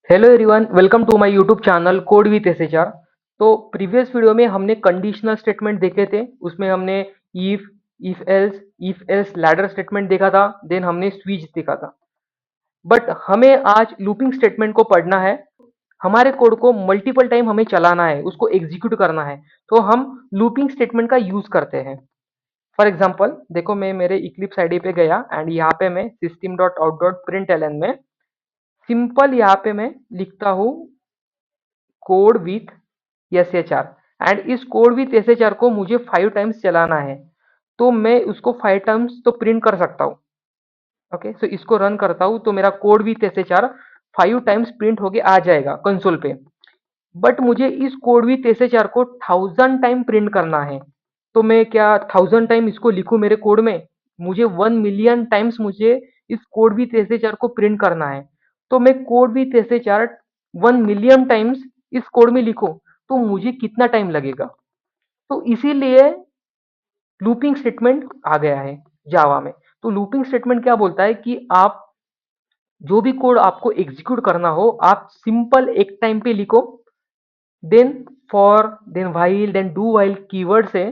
Hello everyone, welcome to my YouTube channel code with SHR. तो previous video में हमने conditional statement देखे थे। उसमें हमने if, if else ladder statement देखा था। देन हमने स्विच देखा था। बट हमें आज लूपिंग स्टेटमेंट को पढ़ना है। हमारे कोड को मल्टीपल टाइम हमें चलाना है, उसको एग्जीक्यूट करना है। तो हम लूपिंग स्टेटमेंट का यूज करते हैं। फॉर एग्जाम्पल देखो, मैं मेरे इक्लिप्स आईडी पे गया एंड यहाँ पे मैं system dot out dot print Elon में सिंपल यहाँ पे मैं लिखता हूँ code with S H R. And इस code with S H R को मुझे 5 टाइम्स चलाना है। तो मैं उसको 5 टाइम्स तो प्रिंट कर सकता हूँ। ओके, सो इसको रन करता हूँ तो मेरा code with S H are 5 times print होके आ जाएगा कंसोल पे। बट मुझे इस code with S H R को 1000 टाइम प्रिंट करना है। तो मैं क्या 1000 टाइम इसको लिखूं मेरे कोड में? मुझे 1 मिलियन टाइम्स मुझे इस code with S H R को प्रिंट करना है। तो मैं code with S H are 1 million times इस कोड में लिखूं तो मुझे कितना टाइम लगेगा? तो इसीलिए लूपिंग स्टेटमेंट आ गया है जावा में। तो लूपिंग स्टेटमेंट क्या बोलता है कि आप जो भी कोड आपको एग्जीक्यूट करना हो, आप सिंपल एक टाइम पे लिखो। Then for, then while, then do while keyword से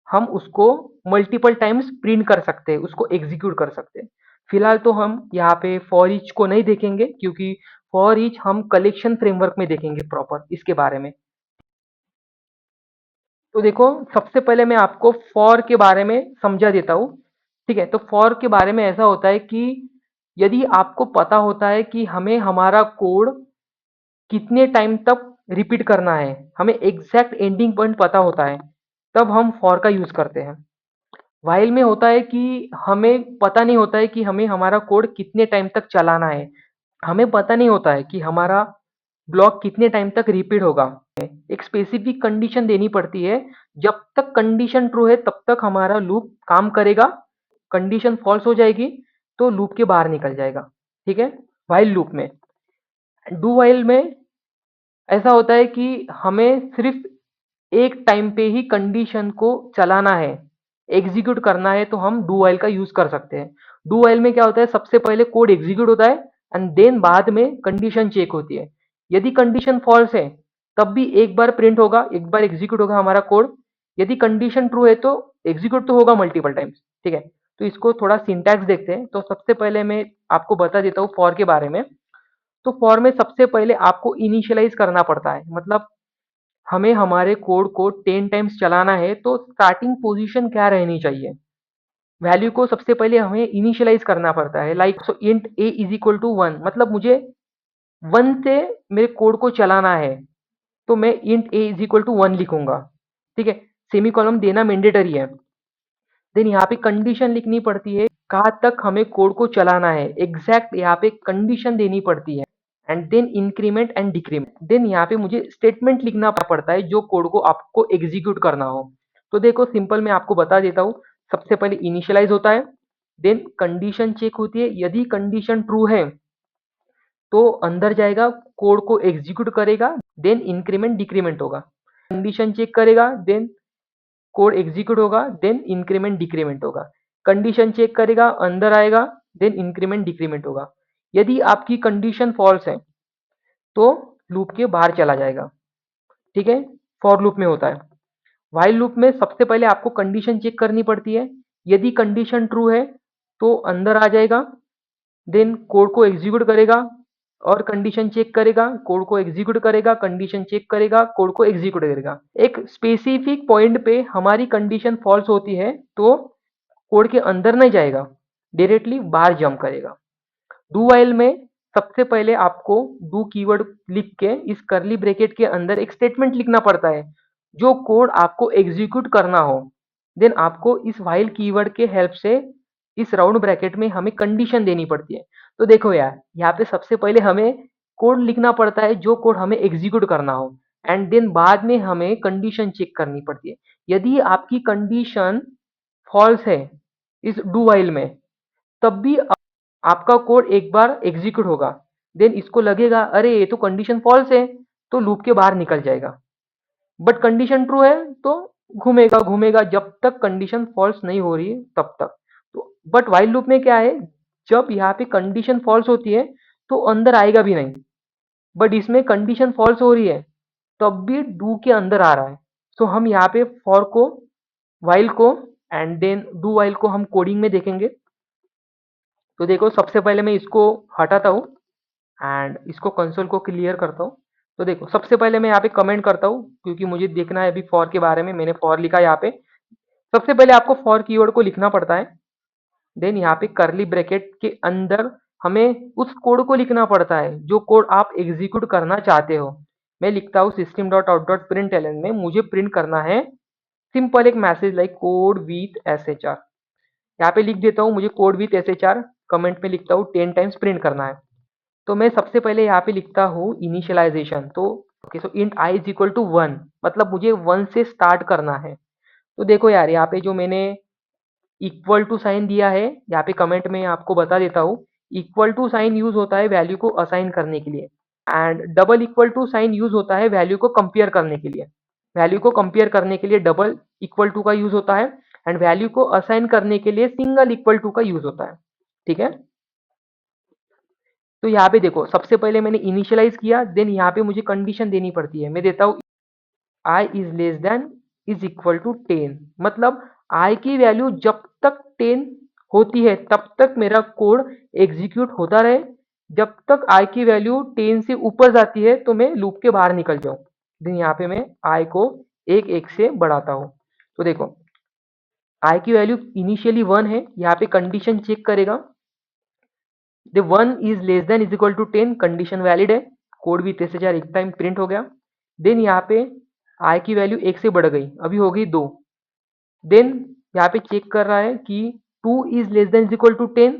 हम उसको मल्टीपल टाइम्स प्रिंट कर सकते हैं, उसको एग्जीक्यूट कर सकते हैं। फिलहाल तो हम यहाँ पे फॉर ईच को नहीं देखेंगे, क्योंकि फॉर ईच हम कलेक्शन फ्रेमवर्क में देखेंगे प्रॉपर इसके बारे में। तो देखो, सबसे पहले मैं आपको फॉर के बारे में समझा देता हूँ। ठीक है, तो फॉर के बारे में ऐसा होता है कि यदि आपको पता होता है कि हमें हमारा कोड कितने टाइम तक रिपीट करना है, हमें एग्जैक्ट एंडिंग पॉइंट पता होता है, तब हम फॉर का यूज करते हैं। व्हाइल में होता है कि हमें पता नहीं होता है कि हमें हमारा कोड कितने टाइम तक चलाना है। हमें पता नहीं होता है कि हमारा ब्लॉक कितने टाइम तक रिपीट होगा। एक स्पेसिफिक कंडीशन देनी पड़ती है। जब तक कंडीशन ट्रू है तब तक हमारा लूप काम करेगा। कंडीशन फॉल्स हो जाएगी तो लूप के बाहर निकल जाएगा। ठीक है, व्हाइल लूप में। डू व्हाइल में ऐसा होता है कि हमें सिर्फ एक टाइम पे ही कंडीशन को चलाना है, एग्जीक्यूट करना है, तो हम डू व्हाइल का यूज कर सकते हैं। डू व्हाइल में क्या होता है, सबसे पहले कोड एग्जीक्यूट होता है एंड देन बाद में कंडीशन चेक होती है। यदि कंडीशन फॉल्स है तब भी एक बार प्रिंट होगा, एक बार एग्जीक्यूट होगा हमारा कोड। यदि कंडीशन ट्रू है तो एग्जीक्यूट तो होगा मल्टीपल टाइम्स। ठीक है, तो इसको थोड़ा सिंटैक्स देखते हैं। तो सबसे पहले मैं आपको बता देता हूँ फॉर के बारे में। तो फॉर में सबसे पहले आपको इनिशियलाइज करना पड़ता है। मतलब हमें हमारे कोड को 10 टाइम्स चलाना है तो स्टार्टिंग पोजीशन क्या रहनी चाहिए, वैल्यू को सबसे पहले हमें इनिशियलाइज करना पड़ता है। Like so int a is equal to 1, मतलब मुझे 1 से मेरे कोड को चलाना है, तो मैं int a is equal to 1 लिखूंगा। ठीक है, सेमी कॉलम देना मैंडेटरी है। देन यहाँ पे कंडीशन लिखनी पड़ती है, कहाँ तक हमें कोड को चलाना है, एग्जैक्ट यहाँ पे कंडीशन देनी पड़ती है। And then increment and decrement. Then यहाँ पे मुझे स्टेटमेंट लिखना पड़ता है जो कोड को आपको एग्जीक्यूट करना हो। तो देखो, सिंपल मैं आपको बता देता हूँ। सबसे पहले इनिशियलाइज होता है, देन कंडीशन चेक होती है। यदि कंडीशन ट्रू है तो अंदर जाएगा, कोड को एग्जीक्यूट करेगा, देन इंक्रीमेंट डिक्रीमेंट होगा। कंडीशन चेक करेगा, देन कोड एग्जीक्यूट होगा, देन इंक्रीमेंट डिक्रीमेंट होगा। कंडीशन चेक करेगा, अंदर आएगा, देन इंक्रीमेंट डिक्रीमेंट होगा। यदि आपकी कंडीशन फॉल्स है तो लूप के बाहर चला जाएगा। ठीक है, फॉर लूप में होता है। व्हाइल लूप में सबसे पहले आपको कंडीशन चेक करनी पड़ती है। यदि कंडीशन ट्रू है तो अंदर आ जाएगा, देन कोड को एग्जीक्यूट करेगा और कंडीशन चेक करेगा, कोड को एग्जीक्यूट करेगा, कंडीशन चेक करेगा, कोड को एग्जीक्यूट करेगा। एक स्पेसिफिक पॉइंट पे हमारी कंडीशन फॉल्स होती है तो कोड के अंदर नहीं जाएगा, डायरेक्टली बाहर जंप करेगा। डू वाइल में सबसे पहले आपको डू कीवर्ड लिख के इस करली ब्रैकेट के अंदर एक स्टेटमेंट लिखना पड़ता है जो कोड आपको एग्जीक्यूट करना हो। देन आपको इस व्हाइल कीवर्ड के हेल्प से इस राउंड ब्रैकेट में हमें कंडीशन देनी पड़ती है। तो देखो यार, यहाँ पे सबसे पहले हमें कोड लिखना पड़ता है जो कोड हमें एग्जीक्यूट करना हो, एंड देन बाद में हमें कंडीशन चेक करनी पड़ती है। यदि आपकी कंडीशन फॉल्स है इस डू वाइल में, तब भी आपका कोड एक बार एग्जीक्यूट होगा। देन इसको लगेगा अरे ये तो कंडीशन फॉल्स है, तो लूप के बाहर निकल जाएगा। बट कंडीशन ट्रू है तो घूमेगा घूमेगा जब तक कंडीशन फॉल्स नहीं हो रही है तब तक। तो बट व्हाइल लूप में क्या है, जब यहाँ पे कंडीशन फॉल्स होती है तो अंदर आएगा भी नहीं। बट इसमें कंडीशन फॉल्स हो रही है, तब भी डू के अंदर आ रहा है। सो हम यहाँ पे फॉर को, वाइल को एंड देन डू वाइल को हम कोडिंग में देखेंगे। तो देखो सबसे पहले मैं इसको हटाता हूँ एंड इसको कंसोल को क्लियर करता हूँ। तो देखो सबसे पहले मैं यहाँ पे कमेंट करता हूँ क्योंकि मुझे देखना है अभी फॉर के बारे में। मैंने फॉर लिखा यहाँ पे। सबसे पहले आपको फॉर कीवर्ड को लिखना पड़ता है, देन यहाँ पे करली ब्रैकेट के अंदर हमें उस कोड को लिखना पड़ता है जो कोड आप एग्जीक्यूट करना चाहते हो। मैं लिखता हूँ system dot out dot print Elon में मुझे प्रिंट करना है सिंपल एक message like code with S H R. यहाँ पे लिख देता हूँ मुझे code with S H R comment में लिखता हूँ 10 टाइम्स प्रिंट करना है। तो मैं सबसे पहले यहाँ पे लिखता हूँ इनिशियलाइजेशन। तो okay, so int i is equal to 1, मतलब मुझे 1 से स्टार्ट करना है। तो देखो यार यहाँ पे जो मैंने इक्वल टू साइन दिया है, यहाँ पे कमेंट में आपको बता देता हूँ। इक्वल टू साइन यूज होता है वैल्यू को असाइन करने के लिए and double equal to sign use होता है वैल्यू को कंपेयर करने के लिए। वैल्यू को कंपेयर करने के लिए डबल इक्वल टू का यूज होता है एंड वैल्यू को असाइन करने के लिए सिंगल इक्वल टू का यूज होता है। ठीक है, तो यहाँ पे देखो सबसे पहले मैंने इनिशियलाइज किया, देन यहाँ पे मुझे कंडीशन देनी पड़ती है। मैं देता हूँ I is less than is equal to 10, मतलब आई की वैल्यू जब तक 10 होती है तब तक मेरा कोड एग्जीक्यूट होता रहे। जब तक आई की वैल्यू 10 से ऊपर जाती है तो मैं लूप के बाहर निकल जाऊं। देन यहाँ पे मैं आई को एक एक से बढ़ाता हूँ। तो देखो आई की वैल्यू इनिशियली 1 है, यहाँ पे कंडीशन चेक करेगा, the 1 is less than is equal to 10, condition valid है, कोड भी 10,000 एक टाइम प्रिंट हो गया। देन यहाँ पे आई की वैल्यू एक से बढ़ गई, अभी हो गई 2। देन यहाँ पे चेक कर रहा है कि 2 is less than is equal to 10,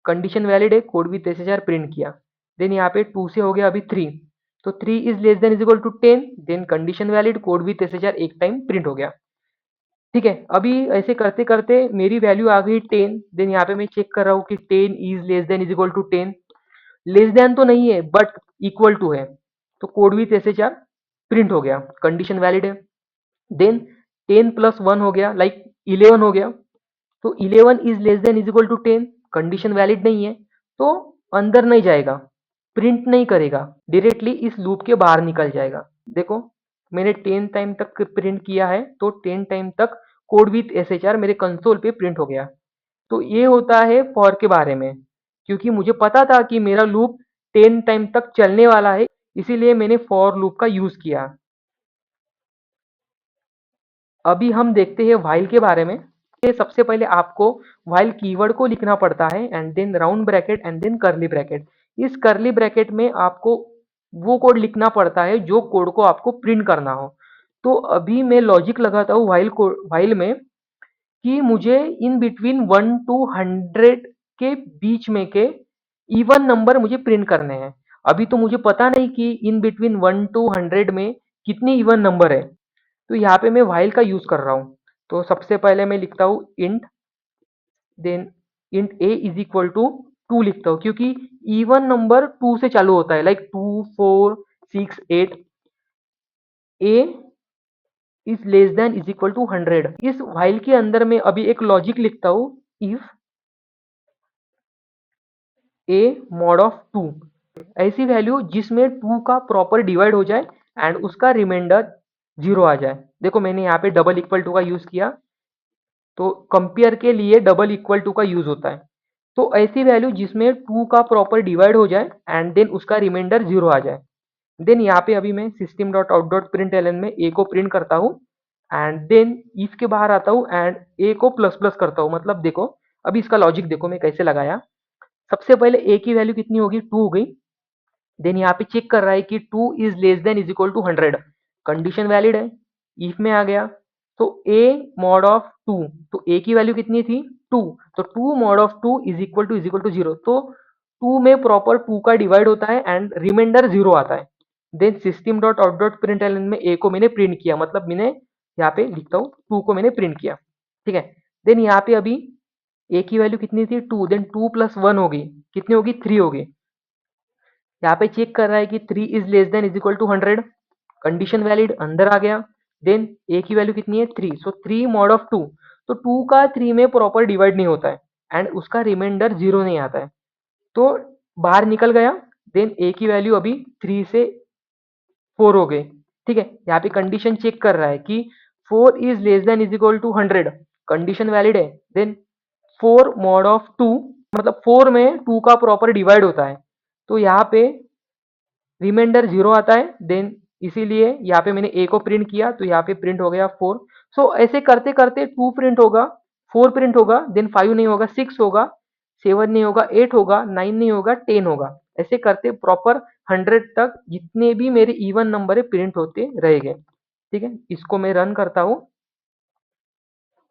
condition valid है, कोड भी 10,000 प्रिंट किया। देन यहाँ पे 2 से हो गया अभी 3, तो 3 is less than is equal to 10, then condition valid, code भी 10,000 एक टाइम प्रिंट हो गया। ठीक है, अभी ऐसे करते करते मेरी वैल्यू आ गई 10। देन यहाँ पे मैं चेक कर रहा हूँ कि 10 is less than is equal to 10, less than तो नहीं है बट इक्वल टू है, तो कोड भी ऐसे 4 प्रिंट हो गया, कंडीशन वैलिड है। देन 10 प्लस 1 हो गया लाइक 11 हो गया, तो 11 is less than is equal to 10, condition valid नहीं है, तो अंदर नहीं जाएगा, प्रिंट नहीं करेगा, डायरेक्टली इस लूप के बाहर निकल जाएगा। देखो मैंने 10 टाइम तक प्रिंट किया है, तो 10 टाइम तक code with S H are मेरे कंसोल पे प्रिंट हो गया। तो ये होता है फॉर के बारे में। क्योंकि मुझे पता था कि मेरा लूप 10 टाइम तक चलने वाला है, इसीलिए मैंने फॉर लूप का यूज किया। अभी हम देखते हैं व्हाइल के बारे में। ये सबसे पहले आपको व्हाइल कीवर्ड को लिखना पड़ता है and then round bracket and then curly bracket. इस करली ब्रैकेट में आपको वो कोड लिखना पड़ता है जो कोड को आपको प्रिंट करना हो। तो अभी मैं लॉजिक लगाता हूँ व्हाइल में कि मुझे इन बिटवीन 1 टू 100 के बीच में के इवन नंबर मुझे प्रिंट करने हैं। अभी तो मुझे पता नहीं कि इन बिटवीन 1 टू 100 में कितने इवन नंबर है, तो यहाँ पे मैं व्हाइल का यूज कर रहा हूँ। तो सबसे पहले मैं लिखता हूँ int, then int a is equal to 2 लिखता हूँ क्योंकि इवन नंबर 2 से चालू होता है, like 2 4 6 8। A is less than is equal to 100। इस व्हाइल के अंदर मैं अभी एक लॉजिक लिखता हूँ, इफ ए मॉड ऑफ 2, ऐसी वैल्यू जिसमें 2 का प्रॉपर डिवाइड हो जाए एंड उसका रिमाइंडर 0 आ जाए। देखो मैंने यहाँ पे डबल इक्वल टू का यूज किया, तो कंपेयर के लिए डबल इक्वल टू का यूज होता है। तो ऐसी वैल्यू जिसमें 2 का प्रॉपर डिवाइड हो जाए एंड देन उसका रिमाइंडर 0 आ जाए। देन यहाँ पे अभी मैं system dot out dot print L में ए को प्रिंट करता हूँ एंड देन इफ के बाहर आता हूँ एंड ए को प्लस प्लस करता हूँ। मतलब देखो अभी इसका लॉजिक देखो मैं कैसे लगाया। सबसे पहले ए की वैल्यू कितनी होगी, 2 हो गई। देन यहाँ पे चेक कर रहा है कि 2 is less than is equal to 100, condition valid है, इफ में आ गया। तो a मॉड ऑफ 2, तो a की वैल्यू कितनी थी 2, तो 2 mod of 2 is equal to 0। तो 2 में प्रॉपर 2 का डिवाइड होता है एंड रिमाइंडर 0 आता है। Then system dot out dot print L में a को मैंने प्रिंट किया, मतलब मैंने यहाँ पे लिखता हूँ 2 को मैंने प्रिंट किया। ठीक है, देन यहाँ पे अभी a की वैल्यू कितनी थी 2, देन 2 प्लस 1 होगी, कितनी होगी 3 होगी। यहाँ पे चेक कर रहा है कि 3 is less than is equal to 100, condition valid, अंदर आ गया। देन ए की वैल्यू कितनी है 3, सो 3 मॉड ऑफ 2, तो 2 का 3 में प्रॉपर डिवाइड नहीं होता है एंड उसका रिमाइंडर 0 नहीं आता है, तो बाहर निकल गया। देन ए की वैल्यू अभी 3 से 4 हो गई। ठीक है, यहाँ पे कंडीशन चेक कर रहा है कि 4 is less than is equal to 100, condition valid है। देन 4 मॉड ऑफ 2, मतलब 4 में 2 का प्रॉपर डिवाइड होता है, तो यहाँ पे रिमाइंडर 0 आता है। देन इसीलिए यहाँ पे मैंने ए को प्रिंट किया, तो यहाँ पे प्रिंट हो गया 4। सो ऐसे करते करते 2 प्रिंट होगा, 4 प्रिंट होगा, देन 5 नहीं होगा, 6 होगा, 7 नहीं होगा, 8 होगा, 9 नहीं होगा, 10 होगा। ऐसे करते प्रॉपर 100 तक जितने भी मेरे इवन नंबर है प्रिंट होते रहेंगे। ठीक है, इसको मैं रन करता हूँ।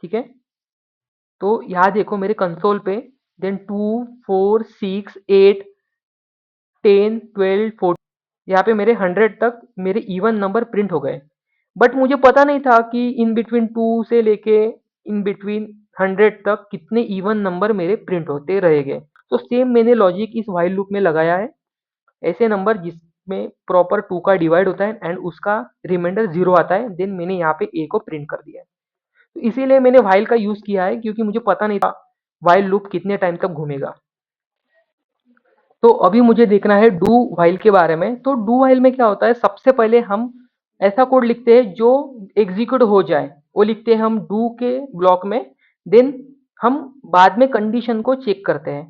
ठीक है, तो यहाँ देखो मेरे कंसोल पे, देन 2, 4, 6, 8, 10, 12, 14, यहाँ पे मेरे 100 तक मेरे इवन नंबर प्रिंट हो गए। बट मुझे पता नहीं था कि इन बिटवीन 2 से लेके इन बिटवीन 100 तक कितने इवन नंबर मेरे प्रिंट होते रहेंगे। तो सेम मैंने लॉजिक इस व्हाइल लूप में लगाया है। ऐसे नंबर जिसमें प्रॉपर 2 का डिवाइड होता है एंड उसका रिमाइंडर 0 आता है, देन मैंने यहाँ पे ए को प्रिंट कर दिया है। तो इसीलिए मैंने व्हाइल का यूज किया है, क्योंकि मुझे पता नहीं था व्हाइल लूप कितने टाइम तक घूमेगा। तो अभी मुझे देखना है डू व्हाइल के बारे में। तो डू व्हाइल में क्या होता है, सबसे पहले हम ऐसा कोड लिखते हैं जो एग्जीक्यूट हो जाए, वो लिखते हैं हम डू के ब्लॉक में। देन हम बाद में कंडीशन को चेक करते हैं।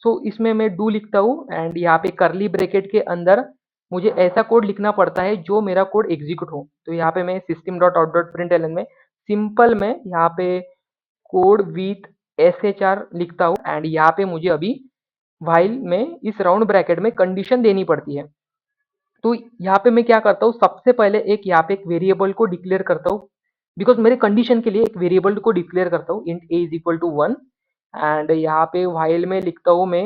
सो इसमें मैं डू लिखता हूँ एंड यहाँ पे करली ब्रैकेट के अंदर मुझे ऐसा कोड लिखना पड़ता है जो मेरा कोड एग्जीक्यूट हो। तो यहाँ पे मैं system dot out dot println में सिंपल में यहाँ पे कोड विथ SHR लिखता हूँ एंड यहाँ पे मुझे अभी व्हाइल में इस राउंड ब्रैकेट में कंडीशन देनी पड़ती है। तो यहाँ पे मैं क्या करता हूँ, सबसे पहले एक यहाँ पे एक वेरिएबल को डिक्लेयर करता हूँ, बिकॉज मेरे कंडीशन के लिए एक वेरिएबल को डिक्लेयर करता हूँ, int a is equal to 1। And यहाँ पे व्हाइल में लिखता हूँ मैं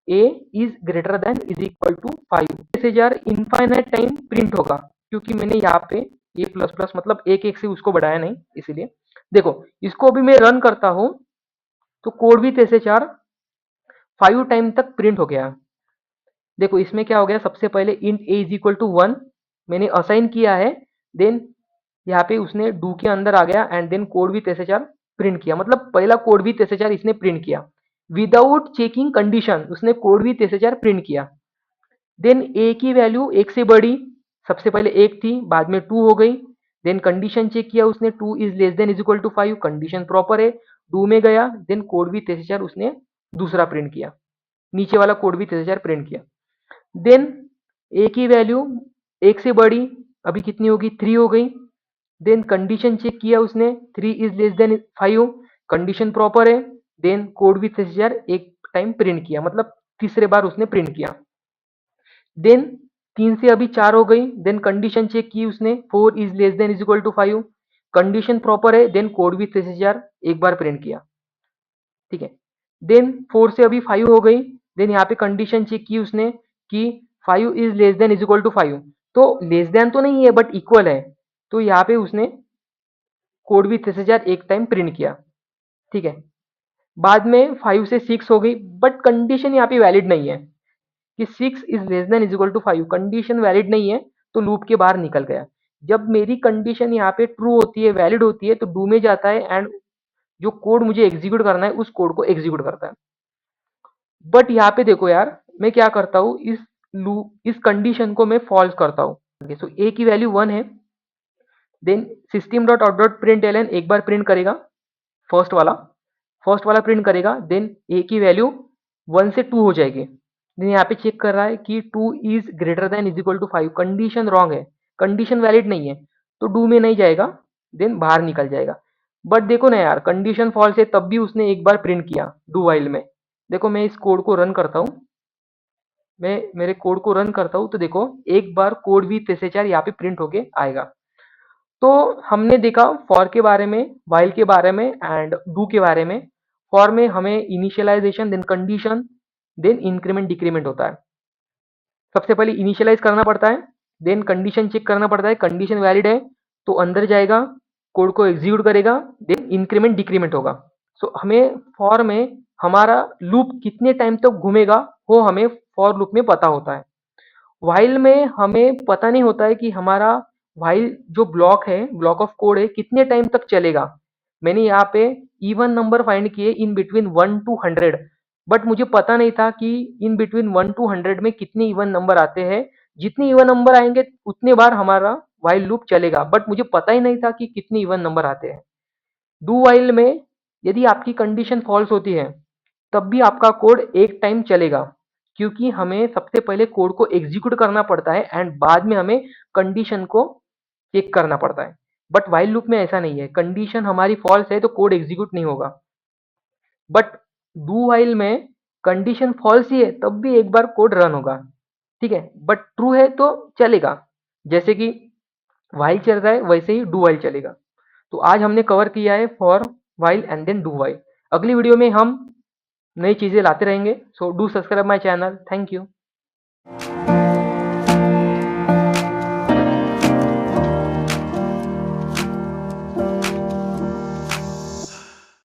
a is greater than is equal to 5। जैसे यार इनफाइनाइट टाइम प्रिंट होगा, क्योंकि मैंने यहाँ पे ए प्लस प्लस मतलब एक एक से उसको बढ़ाया नहीं, इसीलिए देखो इसको अभी मैं रन करता हूँ तो कोड भी ऐसे 5 टाइम तक प्रिंट हो गया। देखो इसमें क्या हो गया, सबसे पहले int a is equal to 1 मैंने असाइन किया है। देन यहाँ पे उसने डू के अंदर आ गया and then code with SHR print किया, मतलब पहला कोड विथ SHR इसने प्रिंट किया विदाउट चेकिंग कंडीशन, उसने कोड विथ SHR प्रिंट किया। देन ए की वैल्यू एक से बढ़ी, सबसे पहले एक थी, बाद में 2 हो गई। देन कंडीशन चेक किया उसने, 2 is less than is equal to 5, condition proper है, 2 में गया। देन कोड विथ SHR उसने दूसरा प्रिंट किया, नीचे वाला कोड विथ SHR प्रिंट किया। देन ए की वैल्यू एक से बढ़ी, अभी कितनी होगी, 3 हो गई। देन कंडीशन चेक किया उसने, 3 is less then 5, condition proper है। देन कोड विथ SHR एक टाइम प्रिंट किया, मतलब तीसरे बार उसने प्रिंट किया। देन 3 से अभी 4 हो गई। देन कंडीशन चेक की उसने, 4 is less than is equal to 5, condition proper है। देन कोड विथ SHR एक बार प्रिंट किया। ठीक है, देन 4 से अभी 5 हो गई। देन यहाँ पे कंडीशन चेक की उसने कि 5 is less than is equal to 5, तो लेस देन तो नहीं है बट इक्वल है, तो यहाँ पे उसने कोड विथ SHR एक टाइम प्रिंट किया। ठीक है, बाद में 5 से 6 हो गई, बट कंडीशन यहाँ पे वैलिड नहीं है कि 6 is less than is equal to 5, condition valid नहीं है, तो लूप के बाहर निकल गया। जब मेरी कंडीशन यहाँ पे ट्रू होती है, वैलिड होती है, तो डू में जाता है एंड जो कोड मुझे एग्जीक्यूट करना है उस कोड को एग्जीक्यूट करता है। बट यहाँ पे देखो यार, मैं क्या करता हूँ, इस कंडीशन को मैं फॉल्स करता हूँ। सो ए की वैल्यू 1 है। Then system dot out dot print L N एक बार प्रिंट करेगा, फर्स्ट वाला प्रिंट करेगा। देन ए की वैल्यू 1 से 2 हो जाएगी। देन यहाँ पे चेक कर रहा है कि 2 is greater than is equal to 5, condition wrong है, कंडीशन वैलिड नहीं है, तो डू में नहीं जाएगा, देन बाहर निकल जाएगा। बट देखो ना यार, कंडीशन फॉल्स है तब भी उसने एक बार प्रिंट किया डू वाइल में। देखो मैं इस कोड को रन करता हूँ, मैं मेरे कोड को रन करता हूँ, तो देखो एक बार कोड भी SHR यहाँ पे प्रिंट होके आएगा। तो हमने देखा फॉर के बारे में, वाइल के बारे में एंड डू के बारे में। फॉर में हमें initialization, then condition, then increment decrement होता है। सबसे पहले इनिशियलाइज करना पड़ता है, देन कंडीशन चेक करना पड़ता है, कंडीशन वैलिड है तो अंदर जाएगा, कोड को एग्जीक्यूट करेगा, देन इंक्रीमेंट डिक्रीमेंट होगा। सो हमें फॉर में हमारा लूप कितने टाइम तक घूमेगा वो हमें फॉर लूप में पता होता है। व्हाइल में हमें पता नहीं होता है कि हमारा व्हाइल जो ब्लॉक है, ब्लॉक ऑफ कोड है, कितने टाइम तक चलेगा। मैंने यहाँ पे इवन नंबर फाइंड किए इन बिटवीन 1 to 100, बट मुझे पता नहीं था कि इन बिटवीन 1 to 100 में कितने इवन नंबर आते हैं। जितने इवन नंबर आएंगे उतने बार हमारा वाइल लूप चलेगा, बट मुझे पता ही नहीं था कि कितने इवन नंबर आते हैं। डू वाइल में यदि आपकी कंडीशन फॉल्स होती है तब भी आपका कोड एक टाइम चलेगा, क्योंकि हमें सबसे पहले कोड को एग्जीक्यूट करना पड़ता है एंड बाद में हमें कंडीशन को चेक करना पड़ता है। बट वाइल लूप में ऐसा नहीं है, कंडीशन हमारी फॉल्स है तो कोड एग्जीक्यूट नहीं होगा। बट डू वाइल में कंडीशन फॉल्स ही है तब भी एक बार कोड रन होगा, ठीक है, बट ट्रू है तो चलेगा। जैसे कि वाइल चल रहा है वैसे ही डू वाइल चलेगा। तो आज हमने कवर किया है for while and then do while. अगली वीडियो में हम नई चीजें लाते रहेंगे। So do subscribe my channel. Thank you.